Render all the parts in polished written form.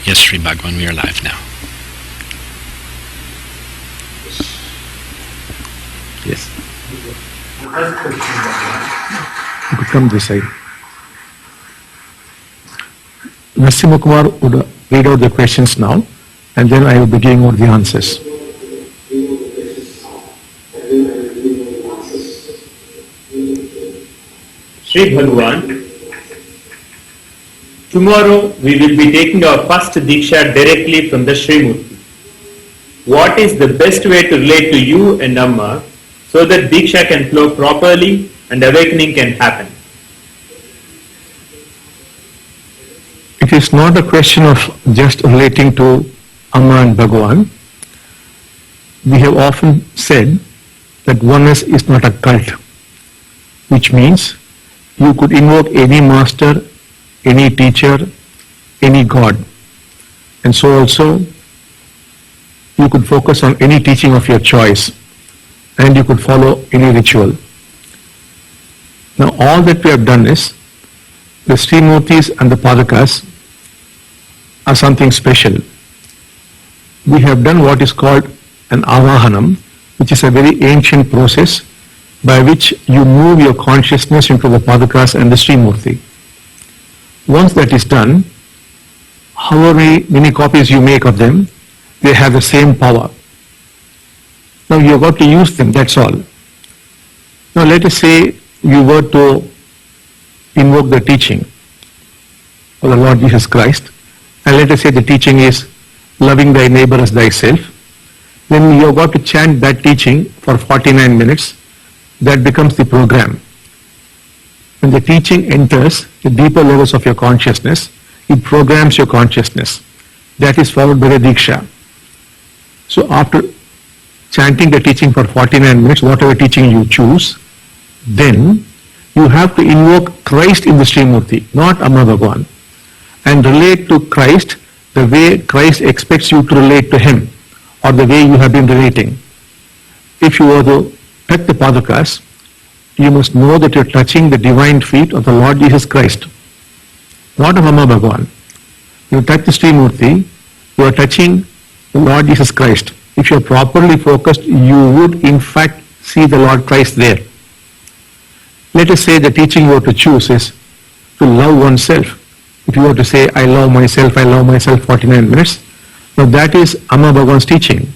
Yes, Sri Bhagwan, we are live now. Yes. The first question, you could come this side. Narasimha Kumar would read out the questions now, and then I will be giving out the answers. Sri Bhagwan, tomorrow we will be taking our first Diksha directly from the Srimurti. What is the best way to relate to you and Amma so that Diksha can flow properly and awakening can happen? It is not a question of just relating to Amma and Bhagavan. We have often said that oneness is not a cult, which means you could invoke any master, any teacher, any god. And so also you could focus on any teaching of your choice and you could follow any ritual. Now all that we have done is the Srimurtis and the Padakas are something special. We have done what is called an Avahanam, which is a very ancient process by which you move your consciousness into the Padakas and the Srimurti. Once that is done, however many copies you make of them, they have the same power. Now you have got to use them, that's all. Now let us say you were to invoke the teaching of the Lord Jesus Christ, and let us say the teaching is loving thy neighbor as thyself. Then you have got to chant that teaching for 49 minutes. That becomes the program. When the teaching enters the deeper levels of your consciousness, it programs your consciousness. That is followed by the Diksha. So after chanting the teaching for 49 minutes, whatever teaching you choose, then you have to invoke Christ in the Srimurti, not Amma Bhagavan, and relate to Christ the way Christ expects you to relate to him, or the way you have been relating. If you were to touch the Padakas, you must know that you are touching the divine feet of the Lord Jesus Christ, not of Amma Bhagavan. You touch the Srimurti, you are touching the Lord Jesus Christ. If you are properly focused, you would in fact see the Lord Christ there. Let us say the teaching you have to choose is to love oneself. If you were to say, I love myself 49 minutes, now that is Amma Bhagavan's teaching,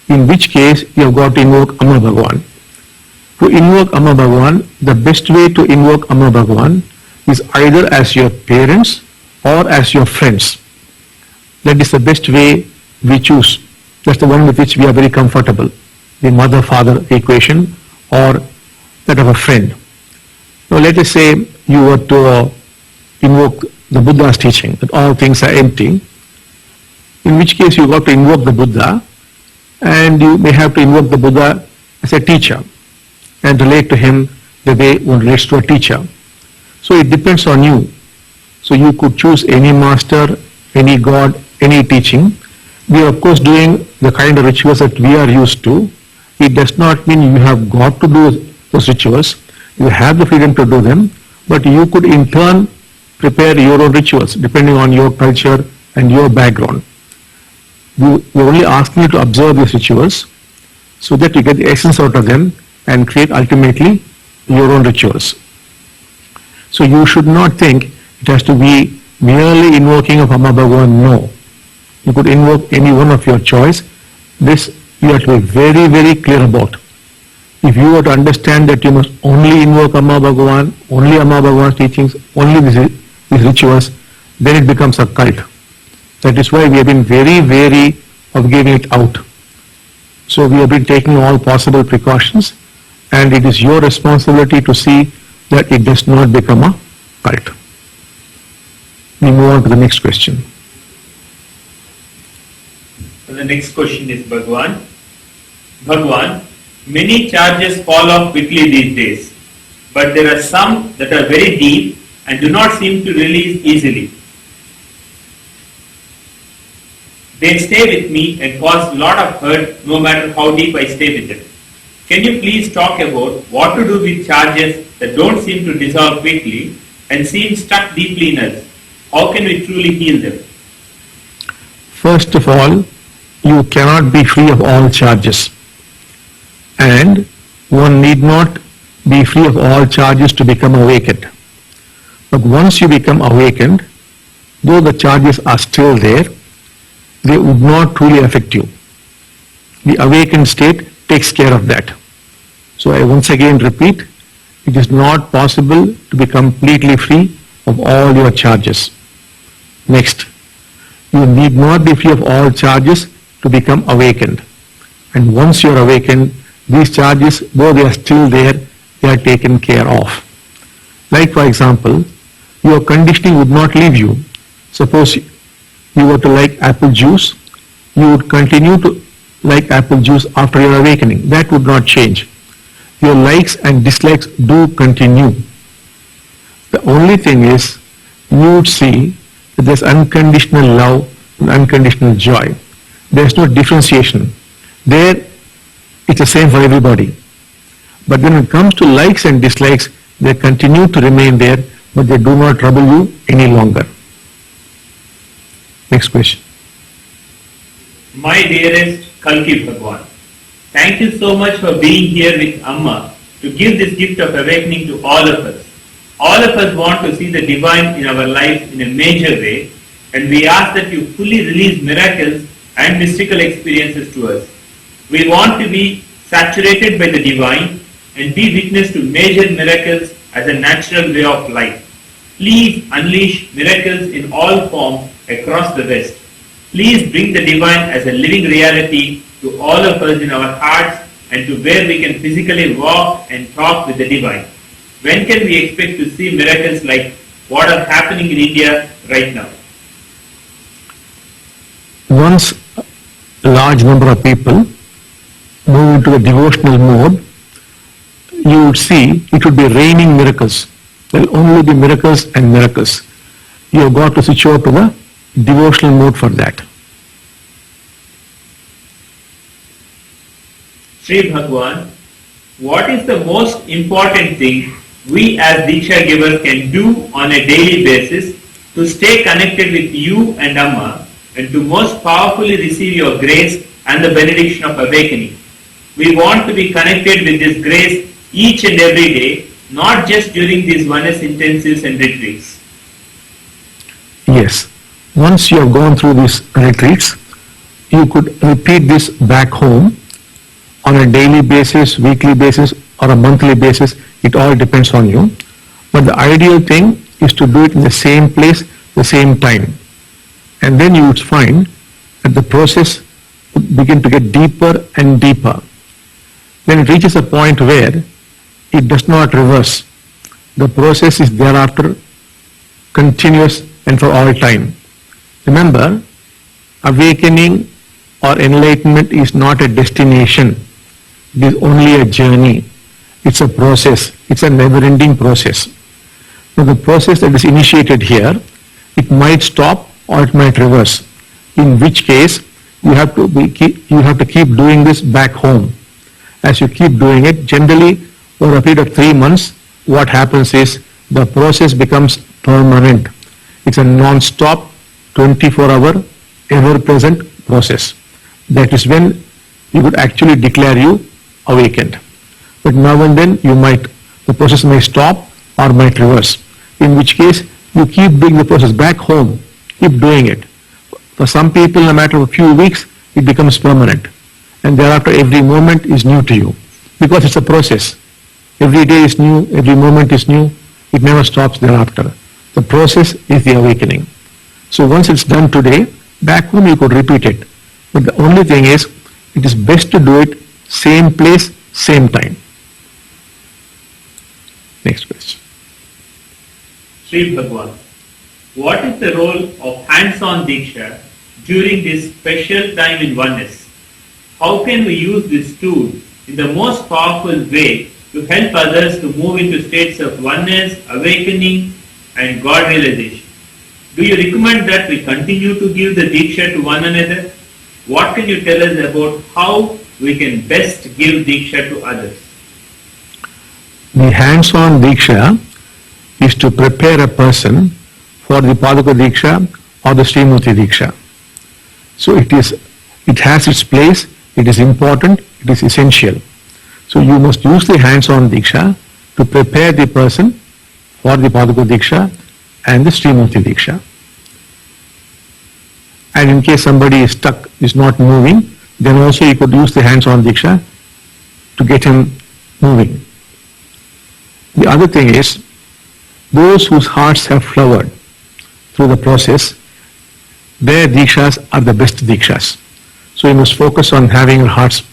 in which case you have got to invoke Amma Bhagavan. To invoke Amma Bhagavan, the best way to invoke Amma Bhagavan is either as your parents or as your friends. That is the best way we choose. That's the one with which we are very comfortable. The mother-father equation or that of a friend. Now let us say you were to invoke the Buddha's teaching that all things are empty, in which case you got to invoke the Buddha, and you may have to invoke the Buddha as a teacher and relate to him the way one relates to a teacher. So it depends on you. So you could choose any master, any god, any teaching. We are of course doing the kind of rituals that we are used to. It does not mean you have got to do those rituals. You have the freedom to do them, but you could in turn prepare your own rituals depending on your culture and your background. We're only asking you to observe these rituals so that you get the essence out of them and create ultimately your own rituals. So you should not think it has to be merely invoking of Amma Bhagavan. No. You could invoke any one of your choice. This you have to be very, very clear about. If you were to understand that you must only invoke Amma Bhagavan, only Amma Bhagavan's teachings, only these rituals, then it becomes a cult. That is why we have been very wary of giving it out. So we have been taking all possible precautions, and it is your responsibility to see that it does not become a cult. We move on to the next question. So the next question is Bhagwan. Bhagwan, many charges fall off quickly these days, but there are some that are very deep and do not seem to release easily. They stay with me and cause a lot of hurt no matter how deep I stay with them. Can you please talk about what to do with charges that don't seem to dissolve quickly and seem stuck deeply in us? How can we truly heal them? First of all, you cannot be free of all charges. And one need not be free of all charges to become awakened. But once you become awakened, though the charges are still there, they would not truly affect you. The awakened state takes care of that. So I once again repeat, it is not possible to be completely free of all your charges. Next, you need not be free of all charges to become awakened. And once you are awakened, these charges, though they are still there, they are taken care of. Like for example, your conditioning would not leave you. Suppose you were to like apple juice, you would continue to like apple juice after your awakening. That would not change. Your likes and dislikes do continue. The only thing is, you would see that there's unconditional love and unconditional joy. There's no differentiation. There, it's the same for everybody. But when it comes to likes and dislikes, they continue to remain there, but they do not trouble you any longer. Next question. My dearest Kalki Bhagwan, thank you so much for being here with Amma to give this gift of awakening to all of us. All of us want to see the divine in our life in a major way, and we ask that you fully release miracles and mystical experiences to us. We want to be saturated by the divine and be witness to major miracles as a natural way of life. Please unleash miracles in all forms across the West. Please bring the divine as a living reality to all of us in our hearts and to where we can physically walk and talk with the divine. When can we expect to see miracles like what are happening in India right now? Once a large number of people move into the devotional mode, you would see it would be raining miracles. There will only be miracles and miracles. You have got to switch over to the devotional mode for that. Sri Bhagwan, what is the most important thing we as Diksha givers can do on a daily basis to stay connected with you and Amma and to most powerfully receive your grace and the benediction of awakening? We want to be connected with this grace each and every day, not just during these oneness intensives and retreats. Yes. Once you have gone through these retreats, you could repeat this back home on a daily basis, weekly basis, or a monthly basis. It all depends on you. But the ideal thing is to do it in the same place, the same time. And then you would find that the process would begin to get deeper and deeper. Then it reaches a point where it does not reverse. The process is thereafter continuous and for all time. Remember, awakening or enlightenment is not a destination. It is only a journey. It's a process. It's a never-ending process. Now the process that is initiated here, it might stop or it might reverse. In which case, you have to keep doing this back home. As you keep doing it, generally over a period of 3 months, what happens is the process becomes permanent. It's a non-stop, 24-hour, ever-present process. That is when you would actually declare you awakened. But now and then the process may stop or might reverse. In which case, you keep doing the process back home, keep doing it. For some people, in a matter of a few weeks, it becomes permanent. And thereafter, every moment is new to you. Because it's a process. Every day is new, every moment is new. It never stops thereafter. The process is the awakening. So once it's done today, back home you could repeat it. But the only thing is, it is best to do it same place, same time. Next question. Sri Bhagwan, what is the role of hands-on Diksha during this special time in oneness? How can we use this tool in the most powerful way to help others to move into states of oneness, awakening, and God realization? Do you recommend that we continue to give the Diksha to one another? What can you tell us about how we can best give Diksha to others? The hands-on Diksha is to prepare a person for the Paduka Diksha or the Srimurti Diksha. So it has its place, it is important, it is essential. So you must use the hands-on Diksha to prepare the person for the Padaka Diksha and the Srimurti Diksha. And in case somebody is stuck, is not moving, then also you could use the hands-on Diksha to get him moving. The other thing is, those whose hearts have flowered through the process, their Dikshas are the best Dikshas. So you must focus on having your hearts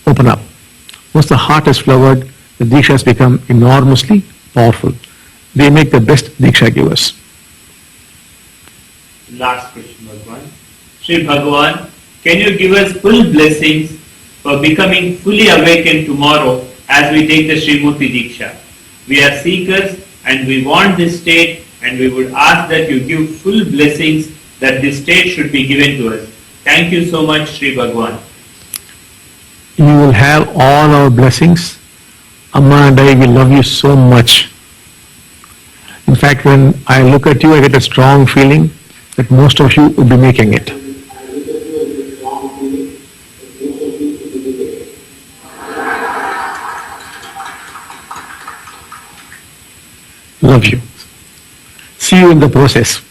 open up. Once the heart has flowered, the Dikshas become enormously powerful. They make the best Diksha givers. Last question, Bhagwan. Sri Bhagwan, can you give us full blessings for becoming fully awakened tomorrow as we take the Srimurti Diksha? We are seekers and we want this state, and we would ask that you give full blessings that this state should be given to us. Thank you so much, Sri Bhagwan. You will have all our blessings. Amma and I will love you so much. In fact, when I look at you, I get a strong feeling that most of you will be making it. Love you. See you in the process.